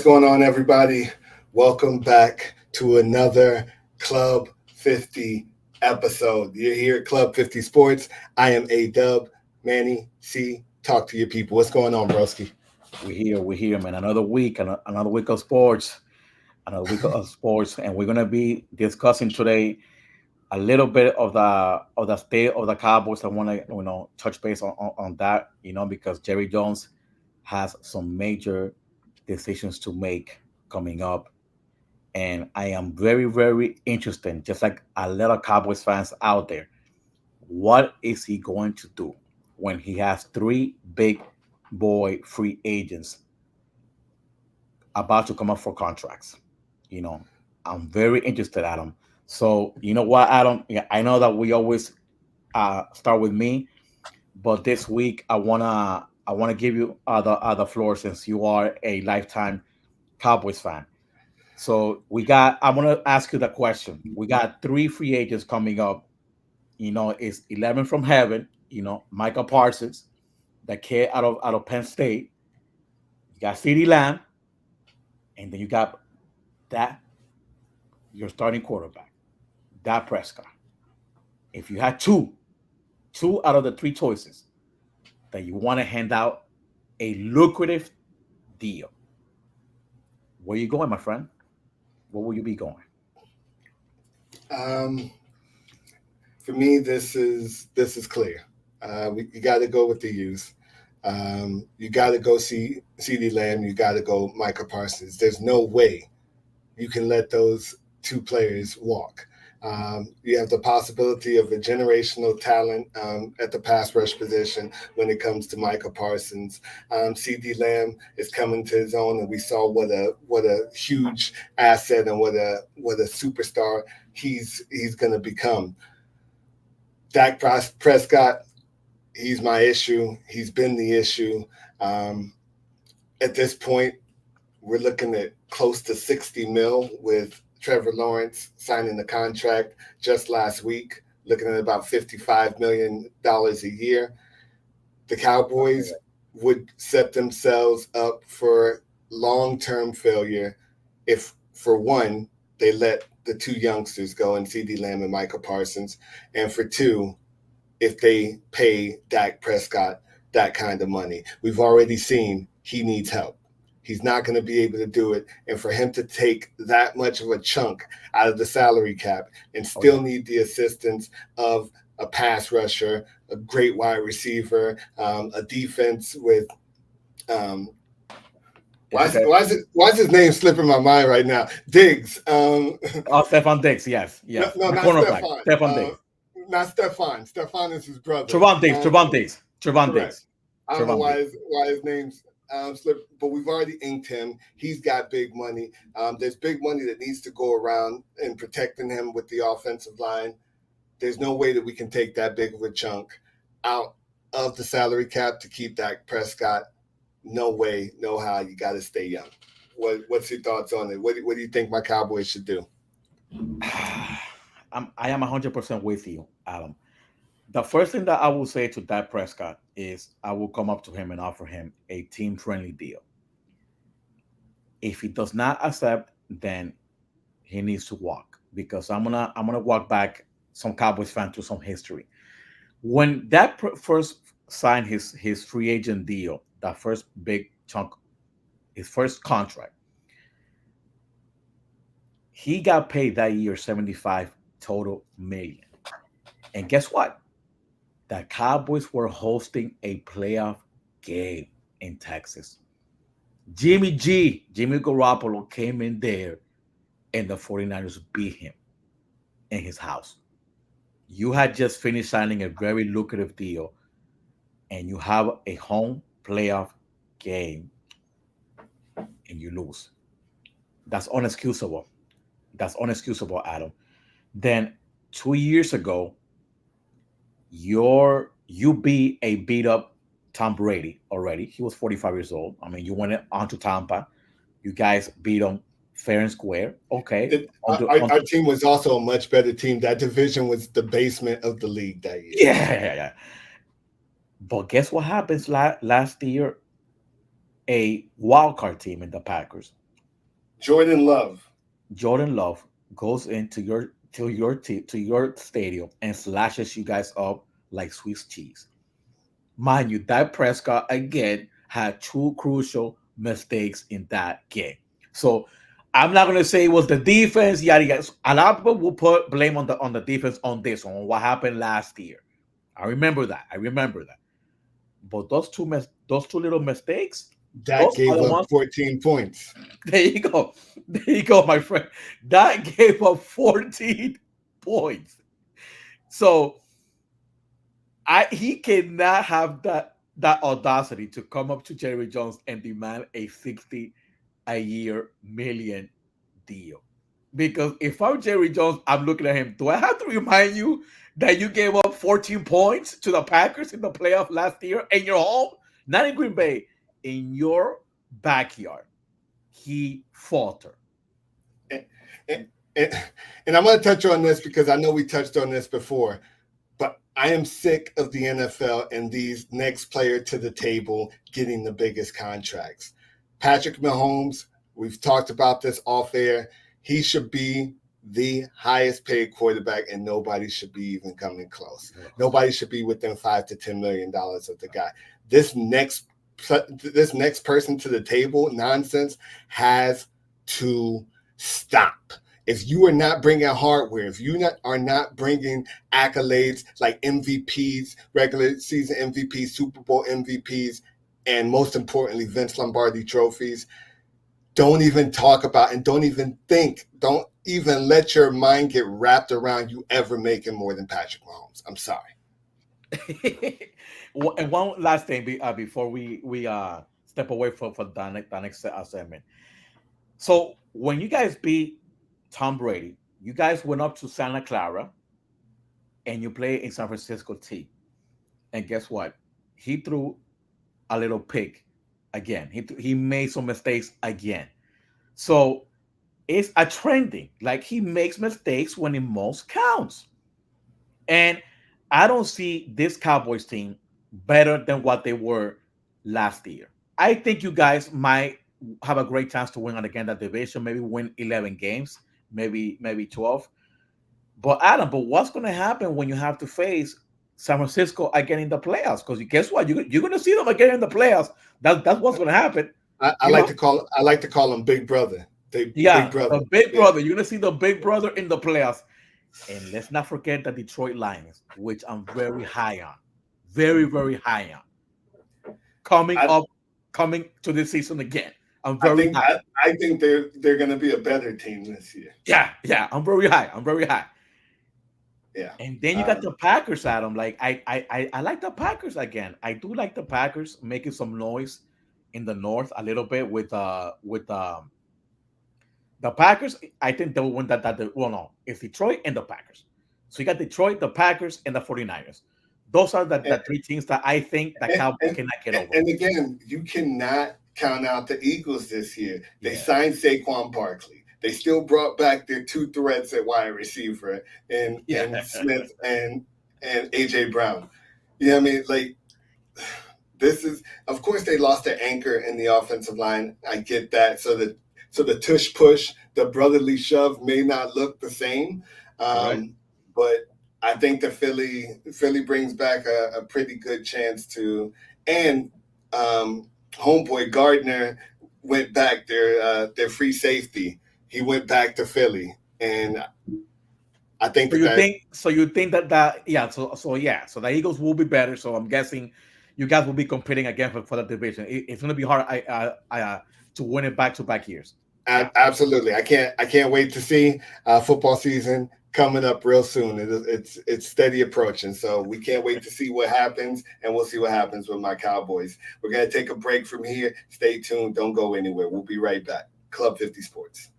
going on, everybody? Welcome back to another Club 50 episode. You're here at Club 50 Sports. I am A Dub, Manny C. Talk to your people. What's going on, broski? We're here, man. Another week of sports, and we're gonna be discussing today a little bit of the state of the Cowboys. I want to touch base on that, because Jerry Jones has some major decisions to make coming up, and I am very interested, just like a lot of Cowboys fans out there. What is he going to do when he has three big boy free agents about to come up for contracts? You know, I'm very interested, Adam. So you know what, Adam? Yeah, I know that we always start with me, but this week I wanna give you the floor since you are a lifetime Cowboys fan. So I'm gonna ask you the question. We got three free agents coming up. It's 11 from heaven. Micah Parsons, the kid out of Penn State. You got CeeDee Lamb, and then you got that your starting quarterback, Dak Prescott. If you had two out of the three choices that you want to hand out a lucrative deal, where you going, my friend? Where will you be going? Um, for me, this is clear. You got to go with the youth. You got to go see C.D. Lamb. You got to go Micah Parsons. There's no way you can let those two players walk. You have the possibility of a generational talent at the pass rush position when it comes to Micah Parsons. C.D. Lamb is coming to his own, and we saw what a huge asset and what a superstar he's going to become. Dak Prescott, he's my issue. He's been the issue. Um, at this point, we're looking at close to 60 mil with Trevor Lawrence signing the contract just last week, looking at about $55 million a year. The Cowboys would set themselves up for long-term failure if, for one, they let the two youngsters go in C.D. Lamb and Micah Parsons, and for two, if they pay Dak Prescott that kind of money. We've already seen he needs help. He's not going to be able to do it. And for him to take that much of a chunk out of the salary cap and still need the assistance of a pass rusher, a great wide receiver, a defense with why is his name slipping my mind right now? Diggs. Stefan Diggs, yes. No, The not cornerback, Stefan. Stefan Diggs. Not Stefan. Stefan is his brother. Trevon Diggs, Trevon Diggs, Trevon Correct. Diggs. I don't know why his name's slipped, but we've already inked him. He's got big money. There's big money that needs to go around in protecting him with the offensive line. There's no way that we can take that big of a chunk out of the salary cap to keep Dak Prescott. No way, no how. You got to stay young. What's your thoughts on it? What do you think my Cowboys should do? I am 100% with you, Adam. The first thing that I will say to Dak Prescott is I will come up to him and offer him a team-friendly deal. If he does not accept, then he needs to walk, because I'm gonna walk back some Cowboys fan to some history. When that first signed his free agent deal, that first big chunk, his first contract, he got paid that year 75 total million. And guess what? The Cowboys were hosting a playoff game in Texas. Jimmy Garoppolo came in there, and the 49ers beat him in his house. You had just finished signing a very lucrative deal, and you have a home playoff game, and you lose. That's unexcusable. That's unexcusable, Adam. Then 2 years ago, you beat a beat up Tom Brady already. He was 45 years old. I mean, you went on to Tampa. You guys beat him fair and square. Okay. Our team was also a much better team. That division was the basement of the league that year. Yeah. But guess what happens last year? A wild card team in the Packers Jordan Love. Jordan Love goes into to your stadium and slashes you guys up like Swiss cheese. Mind you, Dak Prescott again had two crucial mistakes in that game. So I'm not gonna say it was the defense. Yada yada. A lot of people will put blame on the defense on this on what happened last year. I remember that. I remember that. But those two little mistakes, Dak those are gave the up ones. 14 points. There you go. There you go, my friend. That gave up 14 points. So I he cannot have that audacity to come up to Jerry Jones and demand a 60 a year million deal. Because if I'm Jerry Jones, I'm looking at him. Do I have to remind you that you gave up 14 points to the Packers in the playoff last year in your home? Not in Green Bay, in your backyard. He faltered. And, and, and I'm going to touch on this because I know we touched on this before, but I am sick of the NFL and these next player to the table getting the biggest contracts. Patrick Mahomes, we've talked about this off air. He should be the highest paid quarterback, and nobody should be even coming close. Nobody should be within $5 to $10 million of the guy. This next person to the table nonsense has to stop. If you are not bringing hardware, if you are not bringing accolades like MVPs, regular season MVPs, Super Bowl MVPs, and most importantly, Vince Lombardi trophies, don't even talk about and don't even think, don't even let your mind get wrapped around you ever making more than Patrick Mahomes. I'm sorry. And one last thing before we step away from the next segment. So when you guys beat Tom Brady, you guys went up to Santa Clara and you played in San Francisco T. And guess what? He threw a little pick again. He made some mistakes again. So it's a trending. Like he makes mistakes when it most counts. And I don't see this Cowboys team better than what they were last year. I think you guys might have a great chance to win again that division, maybe win 11 games, maybe 12. But Adam, but what's going to happen when you have to face San Francisco again in the playoffs? Because guess what, you're going to see them again in the playoffs. That's what's going to happen. I like to call him Big Brother. Big Yeah, Brother. the big brother. You're going to see the big brother in the playoffs. And let's not forget the Detroit Lions, which I'm very high on, very high on. I, Coming to this season again. I'm I very think high. I think they're going to be a better team this year. Yeah. I'm very high. I'm very high. Yeah. And then you got the Packers, Adam. Like I like the Packers again. I do like the Packers making some noise in the North a little bit with the Packers. I think they will win well, no, it's Detroit and the Packers. So you got Detroit, the Packers, and the 49ers. Those are the three teams that I think that And, Cowboys and, cannot get over. and again, you cannot count out the Eagles this year. They Yeah. signed Saquon Barkley. They still brought back their two threats at wide receiver Yeah. and Smith and AJ Brown. You know what I mean? Like this is, of course, they lost their anchor in the offensive line. I get that. So the tush push, the brotherly shove may not look the same, Correct. but I think the Philly brings back a pretty good chance to, and homeboy Gardner went back their free safety. He went back to Philly, and I think So you think that yeah, so the Eagles will be better. So I'm guessing you guys will be competing again for the division. It's going to be hard to win it back to back years. Yeah. absolutely. I can't wait to see football season coming up real soon. It's steady approaching, so we can't wait to see what happens, and we'll see what happens with my Cowboys. We're gonna take a break from here. Stay tuned. Don't go anywhere. We'll be right back. Club 50 Sports.